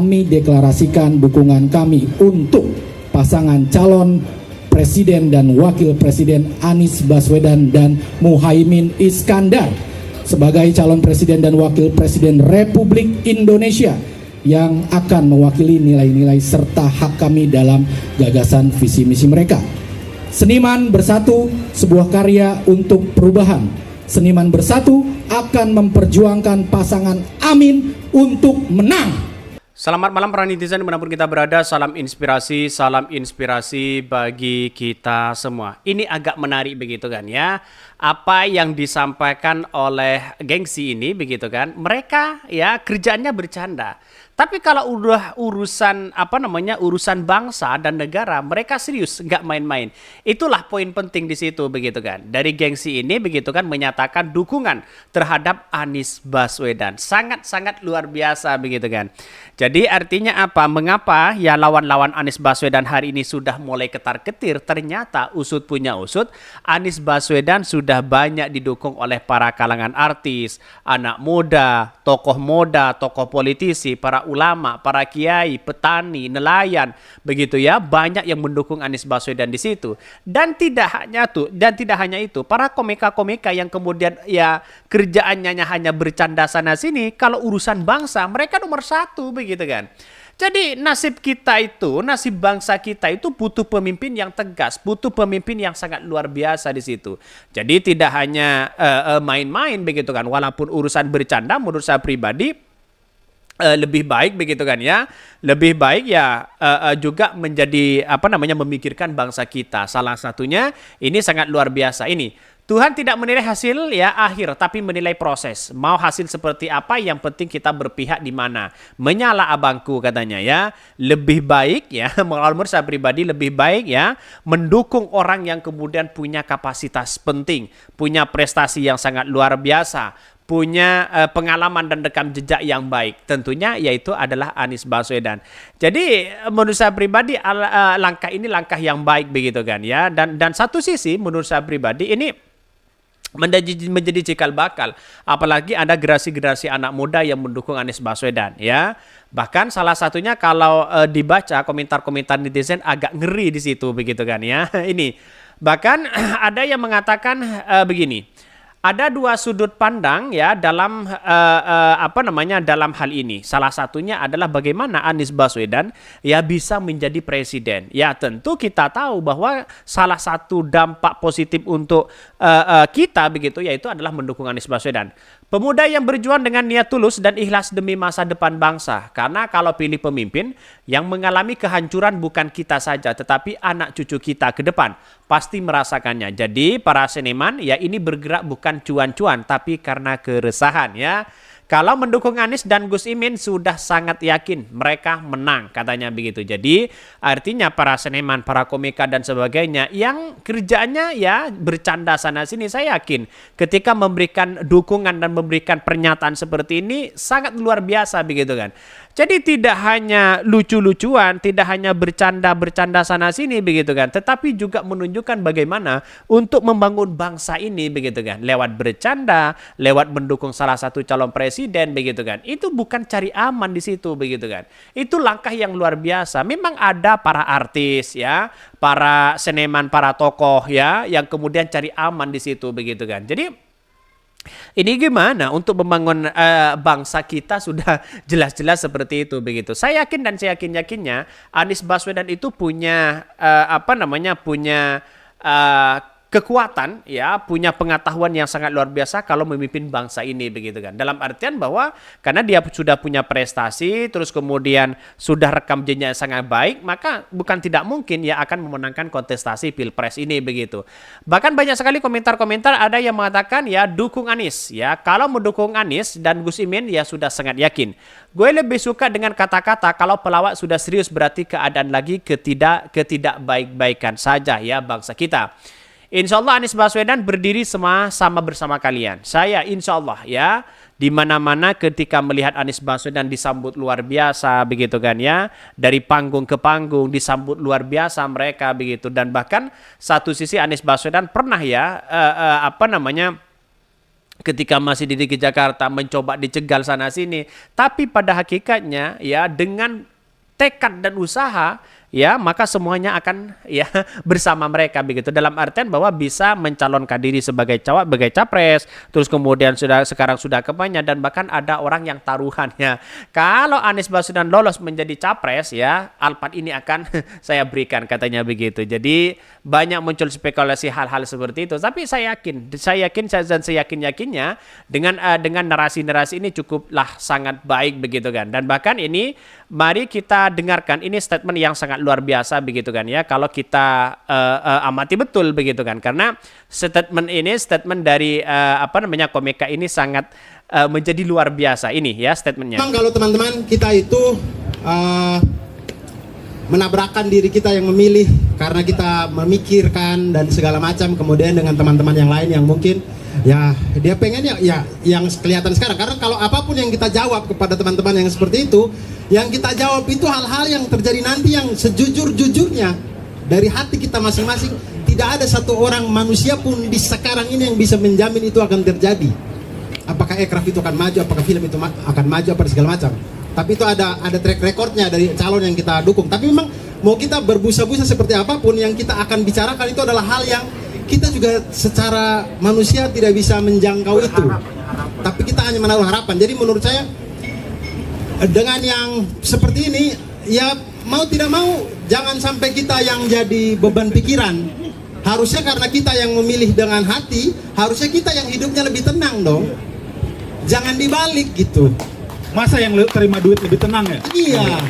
kami deklarasikan dukungan kami untuk pasangan calon Presiden dan Wakil Presiden Anies Baswedan dan Muhaimin Iskandar sebagai calon Presiden dan Wakil Presiden Republik Indonesia yang akan mewakili nilai-nilai serta hak kami dalam gagasan visi misi mereka. Seniman Bersatu, sebuah karya untuk perubahan. Seniman Bersatu akan memperjuangkan pasangan Amin untuk menang. Selamat malam para netizen dimanapun kita berada, salam inspirasi bagi kita semua. Ini agak menarik begitu kan ya, apa yang disampaikan oleh gengsi ini begitu kan, mereka ya kerjaannya bercanda. Tapi kalau udah urusan urusan bangsa dan negara, mereka serius, nggak main-main. Itulah poin penting di situ begitu kan. Dari gengsi ini begitu kan menyatakan dukungan terhadap Anies Baswedan. Sangat-sangat luar biasa begitu kan. Jadi artinya apa? Mengapa ya lawan-lawan Anies Baswedan hari ini sudah mulai ketar-ketir? Ternyata usut punya usut, Anies Baswedan sudah banyak didukung oleh para kalangan artis, anak muda, tokoh politisi, para ulama, para kiai, petani, nelayan, begitu ya, banyak yang mendukung Anies Baswedan di situ. Dan tidak hanya itu, para komika-komika yang kemudian ya kerjaannya hanya bercanda sana sini, kalau urusan bangsa mereka nomor satu begitu kan. Jadi nasib bangsa kita itu butuh pemimpin yang tegas, butuh pemimpin yang sangat luar biasa di situ. Jadi tidak hanya main-main begitu kan, walaupun urusan bercanda menurut saya pribadi lebih baik begitu kan ya, lebih baik ya juga menjadi memikirkan bangsa kita. Salah satunya ini sangat luar biasa ini. Tuhan tidak menilai hasil ya akhir, tapi menilai proses. Mau hasil seperti apa, yang penting kita berpihak di mana. Menyala abangku katanya ya. Lebih baik ya, menurut saya pribadi lebih baik ya mendukung orang yang kemudian punya kapasitas penting, punya prestasi yang sangat luar biasa, punya pengalaman dan rekam jejak yang baik. Tentunya yaitu adalah Anies Baswedan. Jadi menurut saya pribadi langkah ini langkah yang baik begitu kan ya. Dan satu sisi menurut saya pribadi ini menjadi cikal bakal, apalagi ada generasi anak muda yang mendukung Anies Baswedan ya. Bahkan salah satunya kalau dibaca komentar-komentar netizen agak ngeri di situ begitu kan ya. Ini bahkan ada yang mengatakan begini. Ada dua sudut pandang ya dalam dalam hal ini. Salah satunya adalah bagaimana Anies Baswedan ya bisa menjadi presiden. Ya tentu kita tahu bahwa salah satu dampak positif untuk kita begitu yaitu adalah mendukung Anies Baswedan. Pemuda yang berjuang dengan niat tulus dan ikhlas demi masa depan bangsa. Karena kalau pilih pemimpin yang mengalami kehancuran bukan kita saja, tetapi anak cucu kita ke depan pasti merasakannya. Jadi para seniman ya ini bergerak bukan cuan-cuan, tapi karena keresahan ya. Kalau mendukung Anies dan Gus Imin sudah sangat yakin mereka menang katanya begitu. Jadi artinya para seniman, para komika dan sebagainya yang kerjanya ya bercanda sana sini, saya yakin ketika memberikan dukungan dan memberikan pernyataan seperti ini sangat luar biasa begitu kan. Jadi tidak hanya lucu-lucuan, tidak hanya bercanda sana sini begitu kan, tetapi juga menunjukkan bagaimana untuk membangun bangsa ini begitu kan. Lewat bercanda, lewat mendukung salah satu calon presiden begitu kan. Itu bukan cari aman di situ begitu kan. Itu langkah yang luar biasa. Memang ada para artis ya, para seniman, para tokoh ya yang kemudian cari aman di situ begitu kan. Jadi ini gimana untuk membangun bangsa kita sudah jelas-jelas seperti itu begitu. Saya yakin dan saya yakinnya Anies Baswedan itu punya punya kekuatan ya, punya pengetahuan yang sangat luar biasa kalau memimpin bangsa ini begitu kan. Dalam artian bahwa karena dia sudah punya prestasi, terus kemudian sudah rekam jejak sangat baik, maka bukan tidak mungkin ya akan memenangkan kontestasi Pilpres ini begitu. Bahkan banyak sekali komentar-komentar ada yang mengatakan ya dukung Anies ya. Kalau mendukung Anies dan Gus Imin ya sudah sangat yakin. Gue lebih suka dengan kata-kata kalau pelawak sudah serius berarti keadaan lagi ketidakbaik-baikan saja ya bangsa kita. Insya Allah Anies Baswedan berdiri sama bersama kalian. Saya insya Allah ya, di mana-mana ketika melihat Anies Baswedan disambut luar biasa begitu kan ya, dari panggung ke panggung disambut luar biasa mereka begitu. Dan bahkan satu sisi Anies Baswedan pernah ya ketika masih di DKI Jakarta mencoba dicegal sana sini, tapi pada hakikatnya ya dengan tekad dan usaha ya maka semuanya akan ya bersama mereka begitu, dalam artian bahwa bisa mencalonkan diri sebagai sebagai capres, terus kemudian sekarang sudah kampanye, dan bahkan ada orang yang taruhannya kalau Anies Baswedan lolos menjadi capres ya Alphard ini akan saya berikan, katanya begitu. Jadi banyak muncul spekulasi hal-hal seperti itu, tapi saya yakin dan saya yakinnya dengan narasi-narasi ini cukuplah sangat baik begitu kan. Dan bahkan ini mari kita dengarkan, ini statement yang sangat luar biasa begitu kan ya, kalau kita amati betul begitu kan, karena statement dari Komika ini sangat menjadi luar biasa ini ya statementnya. Memang kalau teman-teman kita itu menabrakkan diri kita yang memilih karena kita memikirkan dan segala macam, kemudian dengan teman-teman yang lain yang mungkin ya dia pengen ya yang kelihatan sekarang, karena kalau apapun yang kita jawab kepada teman-teman yang seperti itu, yang kita jawab itu hal-hal yang terjadi nanti yang sejujur-jujurnya dari hati kita masing-masing. Tidak ada satu orang manusia pun di sekarang ini yang bisa menjamin itu akan terjadi. Apakah aircraft itu akan maju, apakah film itu akan maju, apa segala macam. Tapi itu ada track recordnya dari calon yang kita dukung. Tapi memang mau kita berbusa-busa seperti apapun, yang kita akan bicarakan itu adalah hal yang kita juga secara manusia tidak bisa menjangkau itu. Tapi kita hanya menaruh harapan. Jadi menurut saya dengan yang seperti ini ya mau tidak mau jangan sampai kita yang jadi beban pikiran. Harusnya karena kita yang memilih dengan hati, harusnya kita yang hidupnya lebih tenang dong. Jangan dibalik gitu. Masa yang terima duit lebih tenang ya? Iya.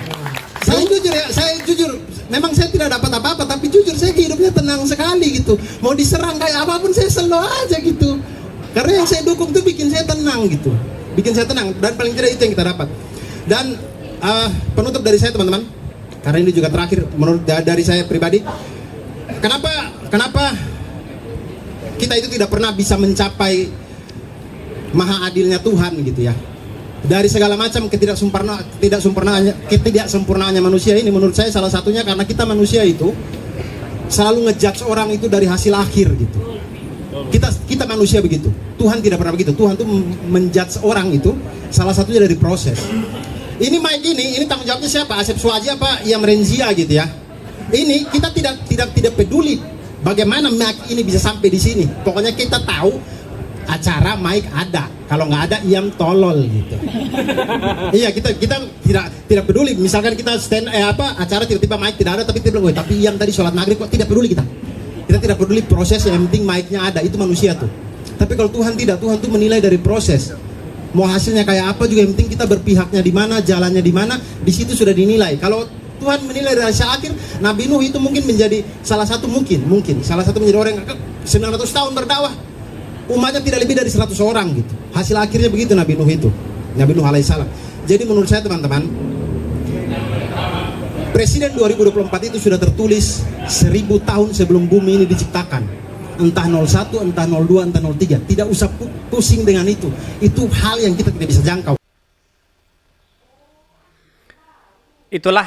Saya jujur, memang saya tidak dapat apa-apa, tapi jujur saya hidupnya tenang sekali gitu. Mau diserang kayak apapun saya slow aja gitu. Karena yang saya dukung tuh bikin saya tenang gitu. Bikin saya tenang, dan paling tidak itu yang kita dapat. Dan penutup dari saya teman-teman, karena ini juga terakhir menurut dari saya pribadi, kenapa kita itu tidak pernah bisa mencapai maha adilnya Tuhan gitu ya. Dari segala macam ketidaksempurnaannya manusia ini, menurut saya salah satunya karena kita manusia itu selalu ngejudge orang itu dari hasil akhir gitu. Kita manusia begitu. Tuhan tidak pernah begitu. Tuhan tuh menjudge orang itu salah satunya dari proses. Ini mic ini tanggung jawabnya siapa? Asep Suwaji apa Iam Renzia gitu ya. Ini kita tidak peduli bagaimana mic ini bisa sampai di sini. Pokoknya kita tahu acara mic ada. Kalau nggak ada Iam tolol gitu. Iya, kita tidak peduli. Misalkan kita acara tiba-tiba mic tidak ada, tapi tapi Iam tadi sholat maghrib kok, tidak peduli kita. Kita tidak peduli proses, yang penting mic-nya ada. Itu manusia tuh. Tapi kalau Tuhan tidak, Tuhan tuh menilai dari proses. Mau hasilnya kayak apa juga, yang penting kita berpihaknya di mana, jalannya di mana, di situ sudah dinilai. Kalau Tuhan menilai dari hasil akhir, Nabi Nuh itu mungkin menjadi salah satu menjadi orang yang 900 tahun berdakwah. Umatnya tidak lebih dari 100 orang gitu. Hasil akhirnya begitu Nabi Nuh itu. Nabi Nuh alaihissalam. Jadi menurut saya teman-teman, Presiden 2024 itu sudah tertulis 1000 tahun sebelum bumi ini diciptakan. Entah 01, entah 02, entah 03. Tidak usah pusing dengan itu. Itu hal yang kita tidak bisa jangkau. Itulah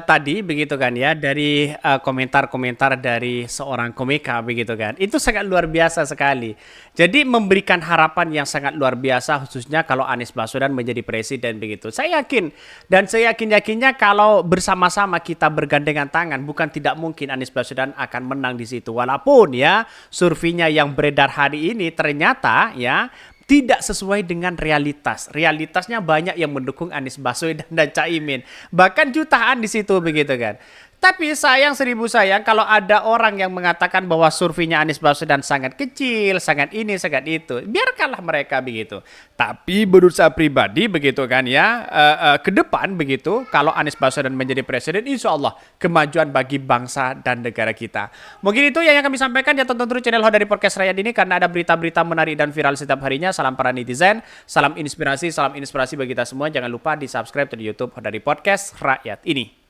tadi begitu kan ya, dari komentar-komentar dari seorang komika begitu kan. Itu sangat luar biasa sekali. Jadi memberikan harapan yang sangat luar biasa, khususnya kalau Anies Baswedan menjadi presiden begitu. Saya yakin, dan saya yakinnya kalau bersama-sama kita bergandengan tangan, bukan tidak mungkin Anies Baswedan akan menang di situ. Walaupun ya surveinya yang beredar hari ini ternyata ya tidak sesuai dengan realitas. Realitasnya banyak yang mendukung Anies Baswedan dan Caimin. Bahkan jutaan di situ begitu kan. Tapi sayang seribu sayang kalau ada orang yang mengatakan bahwa surveinya Anies Baswedan sangat kecil, sangat ini, sangat itu. Biarkanlah mereka begitu. Tapi menurut saya pribadi begitu kan ya, ke depan begitu, kalau Anies Baswedan menjadi presiden, insya Allah kemajuan bagi bangsa dan negara kita. Mungkin itu yang kami sampaikan. Ya, tonton terus channel Hodari Podcast Rakyat ini karena ada berita-berita menarik dan viral setiap harinya. Salam para netizen, salam inspirasi bagi kita semua. Jangan lupa di subscribe di YouTube Hodari Podcast Rakyat ini.